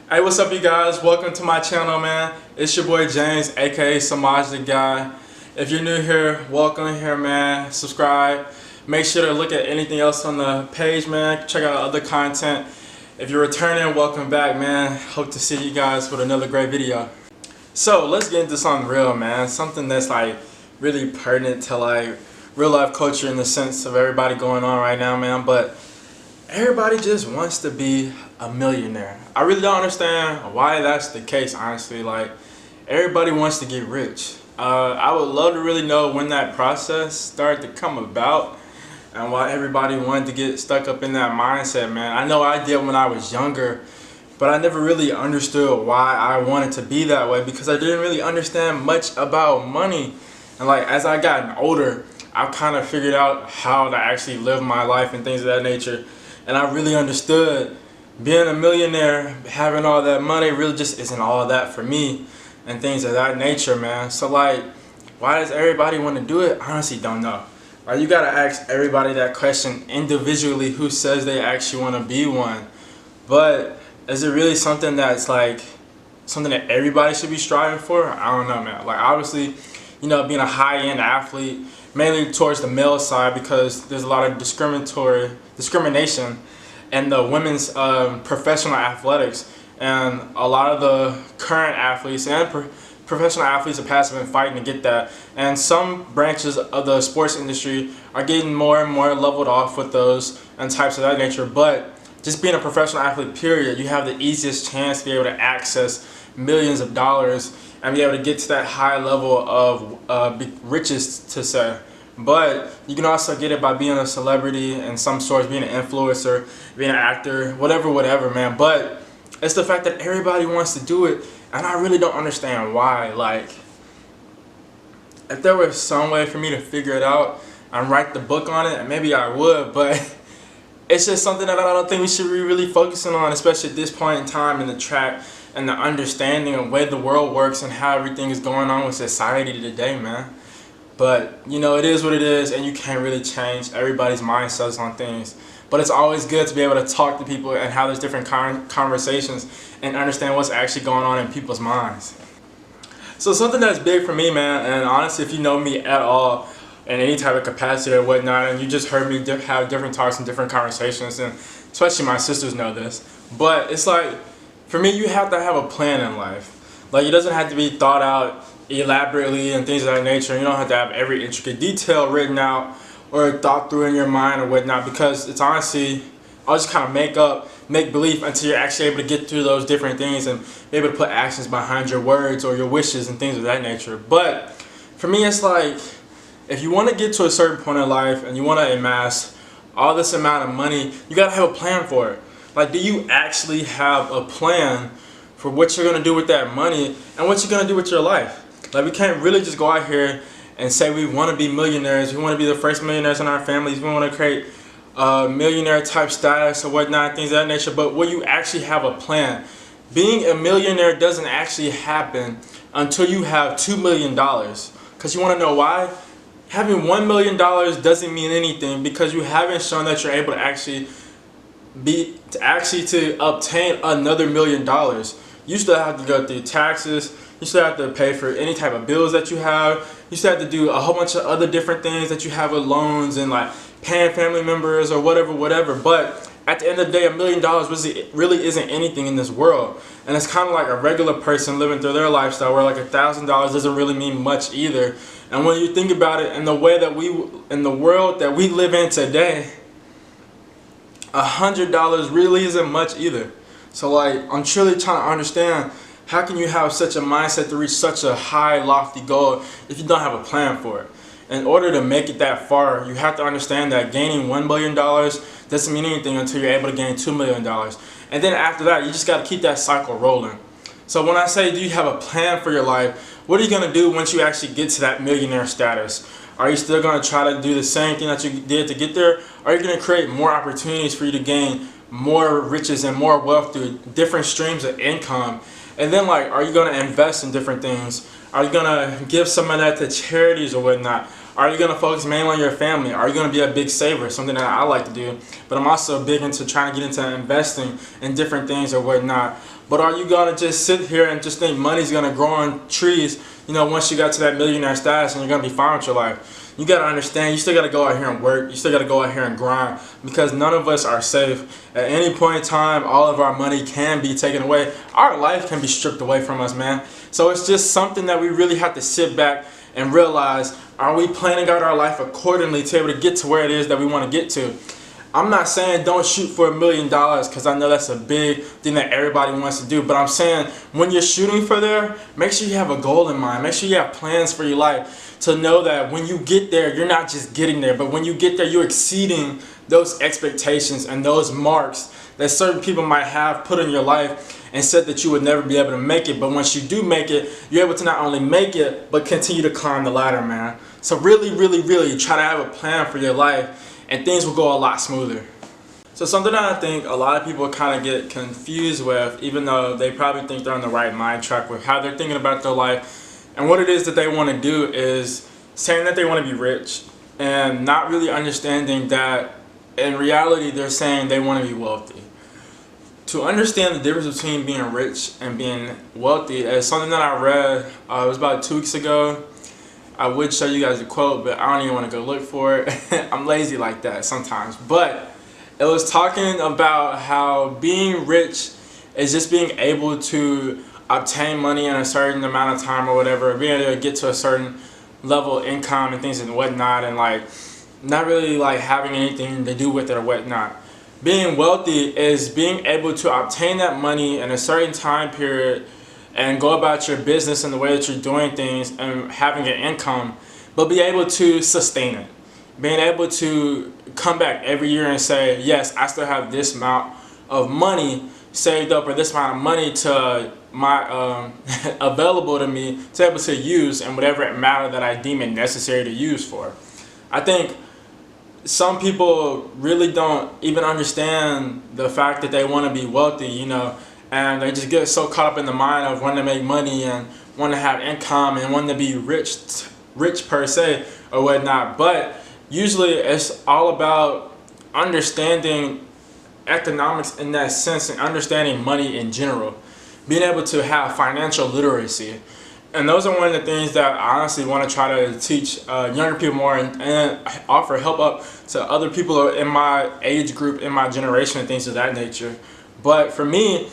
Hey, what's up, you guys? Welcome to my channel, man. It's your boy James, aka Samaj the Guy. If you're new here, welcome here, man. Subscribe. Make sure to look at anything else on the page, man. Check out other content. If you're returning, welcome back, man. Hope to see you guys with another great video. So let's get into something real, man. Something that's like really pertinent to like real life culture in the sense of everybody going on right now, man. But everybody just wants to be a millionaire. I really don't understand why that's the case, honestly. Like, everybody wants to get rich. I would love to really know when that process started to come about and why everybody wanted to get stuck up in that mindset, man. I know I did when I was younger, but I never really understood why I wanted to be that way because I didn't really understand much about money. And like, as I gotten older, I've kind of figured out how to actually live my life and things of that nature. And I really understood being a millionaire, having all that money really just isn't all that for me and things of that nature, man. So like, why does everybody want to do it? I honestly don't know. Like, you gotta ask everybody that question individually who says they actually want to be one. But is it really something that's like something that everybody should be striving for? I don't know, man. Like, obviously, you know, being a high-end athlete, mainly towards the male side, because there's a lot of discrimination in the women's professional athletics, and a lot of the current athletes and professional athletes are passive and fighting to get that. And some branches of the sports industry are getting more and more leveled off with those and types of that nature. But just being a professional athlete, period, you have the easiest chance to be able to access millions of dollars and be able to get to that high level of riches, to say. But you can also get it by being a celebrity in some sorts, being an influencer, being an actor, whatever, man. But it's the fact that everybody wants to do it, and I really don't understand why. Like, if there was some way for me to figure it out and write the book on it, maybe I would, but it's just something that I don't think we should be really focusing on, especially at this point in time in the track and the understanding of the way the world works and how everything is going on with society today, man. But, you know, it is what it is, and you can't really change everybody's mindsets on things. But it's always good to be able to talk to people and have those different conversations and understand what's actually going on in people's minds. So something that's big for me, man, and honestly, if you know me at all in any type of capacity or whatnot, and you just heard me have different talks and different conversations, and especially my sisters know this, but it's like, for me, you have to have a plan in life. Like, it doesn't have to be thought out elaborately and things of that nature. You don't have to have every intricate detail written out or thought through in your mind or whatnot, because it's honestly, I'll just kind of make believe until you're actually able to get through those different things and be able to put actions behind your words or your wishes and things of that nature. But for me, it's like, if you want to get to a certain point in life and you want to amass all this amount of money, you got to have a plan for it. Like, do you actually have a plan for what you're going to do with that money and what you're going to do with your life? Like, we can't really just go out here and say we want to be millionaires, we want to be the first millionaires in our families, we want to create millionaire type status or whatnot, things of that nature, but will you actually have a plan? Being a millionaire doesn't actually happen until you have $2 million. Because you want to know why? Having $1 million doesn't mean anything because you haven't shown that you're able to actually obtain another $1 million. You still have to go through taxes, you still have to pay for any type of bills that you have, you still have to do a whole bunch of other different things that you have with loans and like paying family members or whatever. But at the end of the day, $1 million really isn't anything in this world. And it's kind of like a regular person living through their lifestyle where like $1,000 doesn't really mean much either. And when you think about it, in the world that we live in today, $100 really isn't much either. So like, I'm truly trying to understand, how can you have such a mindset to reach such a high, lofty goal if you don't have a plan for it? In order to make it that far, you have to understand that gaining $1 million doesn't mean anything until you're able to gain $2 million. And then after that, you just got to keep that cycle rolling. So when I say, do you have a plan for your life, what are you going to do once you actually get to that millionaire status? Are you still going to try to do the same thing that you did to get there? Or are you going to create more opportunities for you to gain more riches and more wealth through different streams of income? And then, like, are you going to invest in different things? Are you going to give some of that to charities or whatnot? Are you going to focus mainly on your family? Are you going to be a big saver? Something that I like to do. But I'm also big into trying to get into investing in different things or whatnot. But are you going to just sit here and just think money's going to grow on trees, you know, once you got to that millionaire status and you're going to be fine with your life? You got to understand, you still got to go out here and work. You still got to go out here and grind, because none of us are safe. At any point in time, all of our money can be taken away. Our life can be stripped away from us, man. So it's just something that we really have to sit back and realize, are we planning out our life accordingly to be able to get to where it is that we want to get to? I'm not saying don't shoot for $1 million, because I know that's a big thing that everybody wants to do. But I'm saying when you're shooting for there, make sure you have a goal in mind. Make sure you have plans for your life to know that when you get there, you're not just getting there, but when you get there, you're exceeding those expectations and those marks that certain people might have put in your life and said that you would never be able to make it. But once you do make it, you're able to not only make it, but continue to climb the ladder, man. So really, really, really try to have a plan for your life, and things will go a lot smoother. So something that I think a lot of people kind of get confused with, even though they probably think they're on the right mind track with how they're thinking about their life and what it is that they want to do, is saying that they want to be rich and not really understanding that in reality they're saying they want to be wealthy. To understand the difference between being rich and being wealthy is something that I read, it was about 2 weeks ago. I would show you guys a quote, but I don't even want to go look for it. I'm lazy like that sometimes. But it was talking about how being rich is just being able to obtain money in a certain amount of time or whatever, being able to get to a certain level of income and things and whatnot, and like not really like having anything to do with it or whatnot. Being wealthy is being able to obtain that money in a certain time period and go about your business in the way that you're doing things and having an income, but be able to sustain it. Being able to come back every year and say, yes, I still have this amount of money saved up, or this amount of money to my available to me to be able to use in whatever matter that I deem it necessary to use for. I think some people really don't even understand the fact that they want to be wealthy, you know, and they just get so caught up in the mind of wanting to make money and wanting to have income and wanting to be rich per se or whatnot. But usually it's all about understanding economics in that sense and understanding money in general. Being able to have financial literacy. And those are one of the things that I honestly want to try to teach younger people more, and offer help up to other people in my age group, in my generation, and things of that nature. But for me,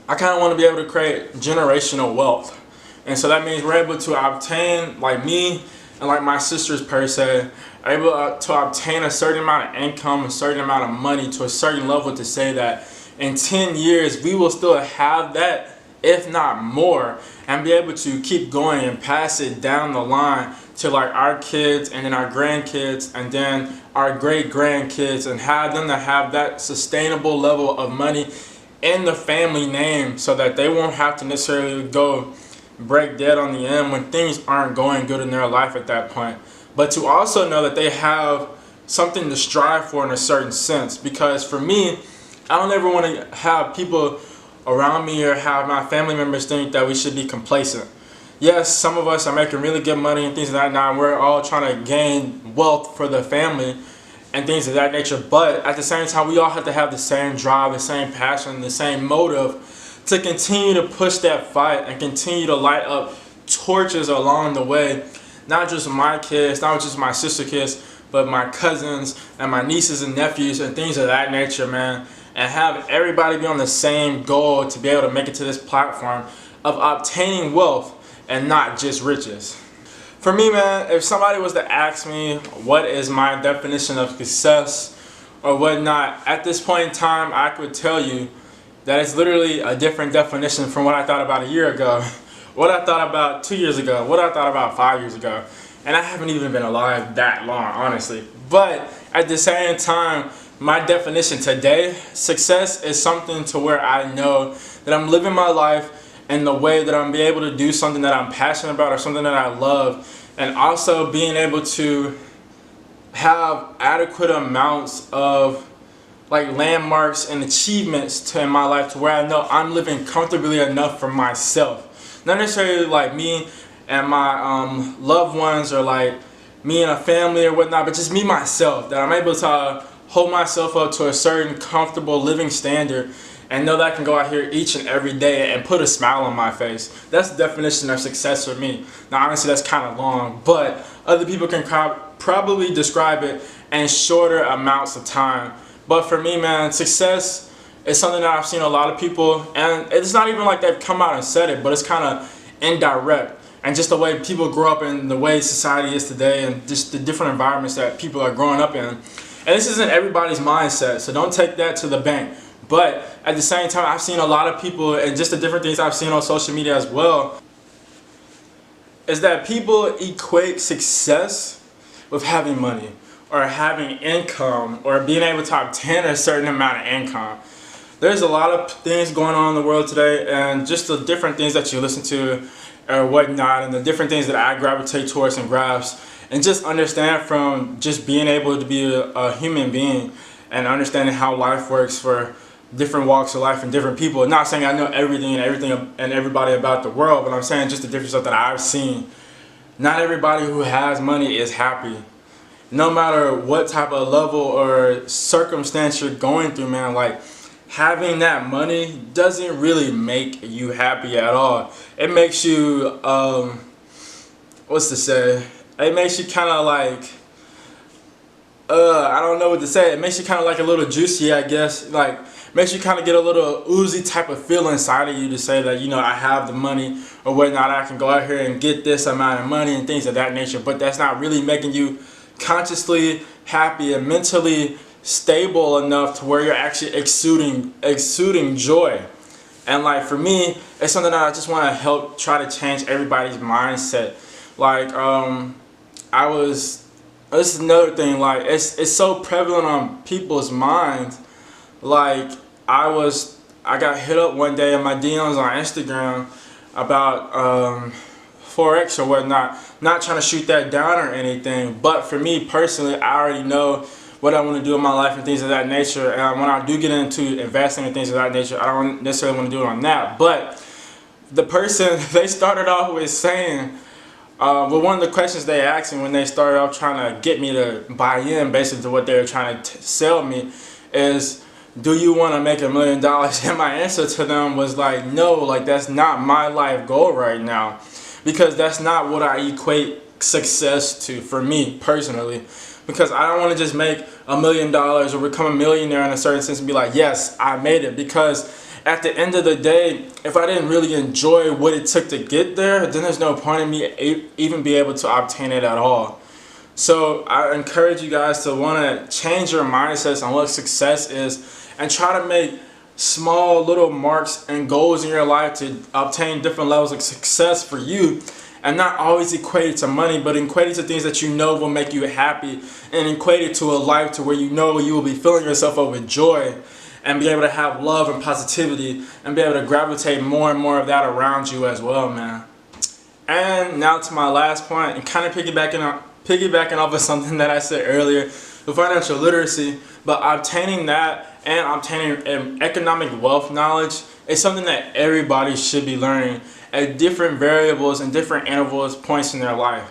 I kind of want to be able to create generational wealth. And so that means we're able to obtain, like me and like my sisters per se, are able to obtain a certain amount of income, a certain amount of money to a certain level to say that in 10 years we will still have that, if not more, and be able to keep going and pass it down the line to like our kids and then our grandkids and then our great grandkids, and have them to have that sustainable level of money in the family name, so that they won't have to necessarily go break dead on the end when things aren't going good in their life at that point. But to also know that they have something to strive for in a certain sense. Because for me, I don't ever want to have people around me or have my family members think that we should be complacent. Yes, some of us are making really good money and things of that now, and we're all trying to gain wealth for the family and things of that nature, but at the same time we all have to have the same drive, the same passion, the same motive to continue to push that fight and continue to light up torches along the way. Not just my kids, not just my sister kids, but my cousins and my nieces and nephews and things of that nature, man. And have everybody be on the same goal to be able to make it to this platform of obtaining wealth and not just riches. For me, man, if somebody was to ask me what is my definition of success or whatnot, at this point in time, I could tell you that it's literally a different definition from what I thought about a year ago, what I thought about 2 years ago, what I thought about 5 years ago. And I haven't even been alive that long, honestly. But at the same time, my definition today, success is something to where I know that I'm living my life in the way that I'm be able to do something that I'm passionate about or something that I love, and also being able to have adequate amounts of like landmarks and achievements in my life to where I know I'm living comfortably enough for myself. Not necessarily like me and my loved ones, or like me and a family or whatnot, but just me myself, that I'm able to hold myself up to a certain comfortable living standard and know that I can go out here each and every day and put a smile on my face. That's the definition of success for me. Now honestly that's kind of long, but other people can probably describe it in shorter amounts of time. But for me, man, success is something that I've seen a lot of people, and it's not even like they've come out and said it, but it's kind of indirect. And just the way people grow up and the way society is today and just the different environments that people are growing up in. And this isn't everybody's mindset, so don't take that to the bank. But at the same time, I've seen a lot of people, and just the different things I've seen on social media as well, is that people equate success with having money or having income or being able to obtain a certain amount of income. There's a lot of things going on in the world today, and just the different things that you listen to or whatnot, and the different things that I gravitate towards and grasp, and just understand from just being able to be a human being and understanding how life works for different walks of life and different people. Not saying I know everything and everybody about the world, but I'm saying just the different stuff that I've seen. Not everybody who has money is happy. No matter what type of level or circumstance you're going through, man, like having that money doesn't really make you happy at all. It makes you, what's to say? It makes you kind of like, I don't know what to say. It makes you kind of like a little juicy, I guess. Like, makes you kind of get a little oozy type of feel inside of you to say that, you know, I have the money or whatnot. I can go out here and get this amount of money and things of that nature. But that's not really making you consciously happy and mentally stable enough to where you're actually exuding joy. And like for me, it's something that I just want to help try to change everybody's mindset. Like this is another thing, like it's so prevalent on people's minds. Like I got hit up one day in my DMs on Instagram about Forex or whatnot. Not trying to shoot that down or anything, but for me personally, I already know what I want to do in my life and things of that nature. And when I do get into investing and things of that nature, I don't necessarily want to do it on that. But the person, they started off with saying, well, one of the questions they asked me when they started off trying to get me to buy in basically to what they were trying to sell me is, do you want to make $1 million? And my answer to them was like, no, like that's not my life goal right now. Because that's not what I equate success to for me personally. Because I don't want to just make $1 million or become a millionaire in a certain sense and be like, yes, I made it. Because at the end of the day, if I didn't really enjoy what it took to get there, then there's no point in me even be able to obtain it at all. So I encourage you guys to want to change your mindsets on what success is and try to make small little marks and goals in your life to obtain different levels of success for you, and not always equate it to money, but equate it to things that you know will make you happy, and equate it to a life to where you know you will be filling yourself up with joy and be able to have love and positivity and be able to gravitate more and more of that around you as well, man. And now to my last point, and kind of piggybacking off of something that I said earlier, the financial literacy, but obtaining that and obtaining economic wealth knowledge is something that everybody should be learning at different variables and different intervals, points in their life.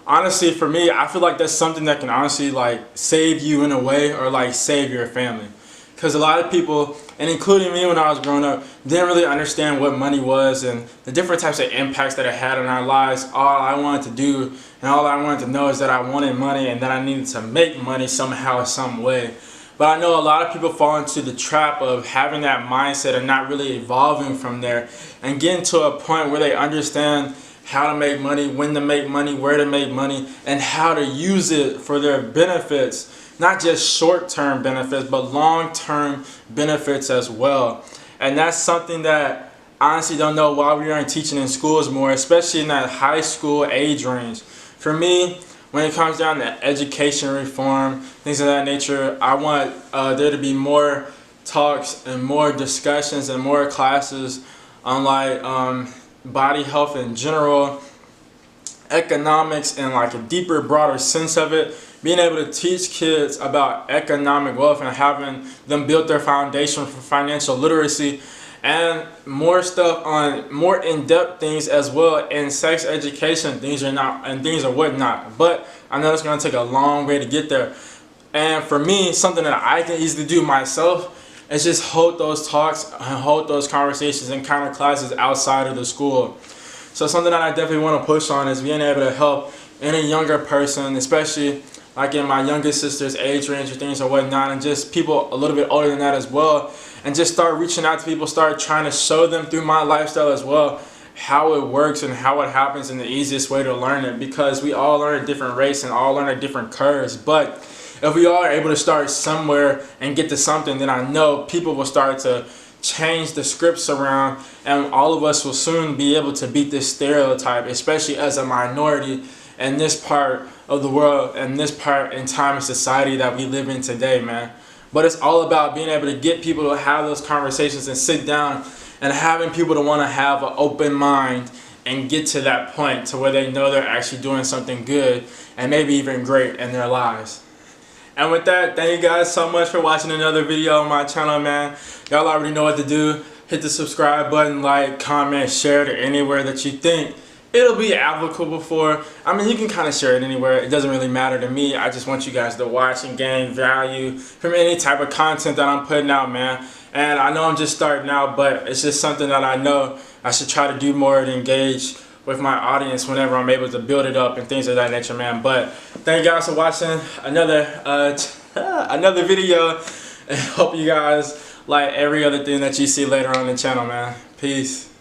Honestly, for me, I feel like that's something that can honestly like save you in a way, or like save your family. Because a lot of people, and including me when I was growing up, didn't really understand what money was and the different types of impacts that it had on our lives. All I wanted to do and all I wanted to know is that I wanted money and that I needed to make money somehow, some way. But I know a lot of people fall into the trap of having that mindset and not really evolving from there and getting to a point where they understand how to make money, when to make money, where to make money, and how to use it for their benefits. Not just short-term benefits, but long-term benefits as well. And that's something that I honestly don't know why we aren't teaching in schools more, especially in that high school age range. For me, when it comes down to education reform, things of that nature, I want there to be more talks and more discussions and more classes on like body health in general, economics in like a deeper, broader sense of it, being able to teach kids about economic wealth and having them build their foundation for financial literacy, and more stuff on more in-depth things as well in sex education, things or whatnot. But I know it's gonna take a long way to get there. And for me, something that I can easily do myself is just hold those talks and hold those conversations and kind of classes outside of the school. So something that I definitely want to push on is being able to help any younger person, especially like in my youngest sister's age range or things or whatnot, and just people a little bit older than that as well, and just start reaching out to people, start trying to show them through my lifestyle as well how it works and how it happens and the easiest way to learn it, because we all learn at different rates and all learn at different curves. But if we all are able to start somewhere and get to something, then I know people will start to change the scripts around, and all of us will soon be able to beat this stereotype, especially as a minority in this part of the world and this part in time of society that we live in today, man. But it's all about being able to get people to have those conversations and sit down and having people to want to have an open mind and get to that point to where they know they're actually doing something good and maybe even great in their lives. And with that, thank you guys so much for watching another video on my channel, man. Y'all already know what to do. Hit the subscribe button, like, comment, share it anywhere that you think it'll be applicable for. I mean, you can kind of share it anywhere. It doesn't really matter to me. I just want you guys to watch and gain value from any type of content that I'm putting out, man. And I know I'm just starting out, but it's just something that I know I should try to do more to engage with my audience whenever I'm able to build it up and things of that nature, man. But thank you guys for watching another another video, and hope you guys like every other thing that you see later on the channel, man. Peace.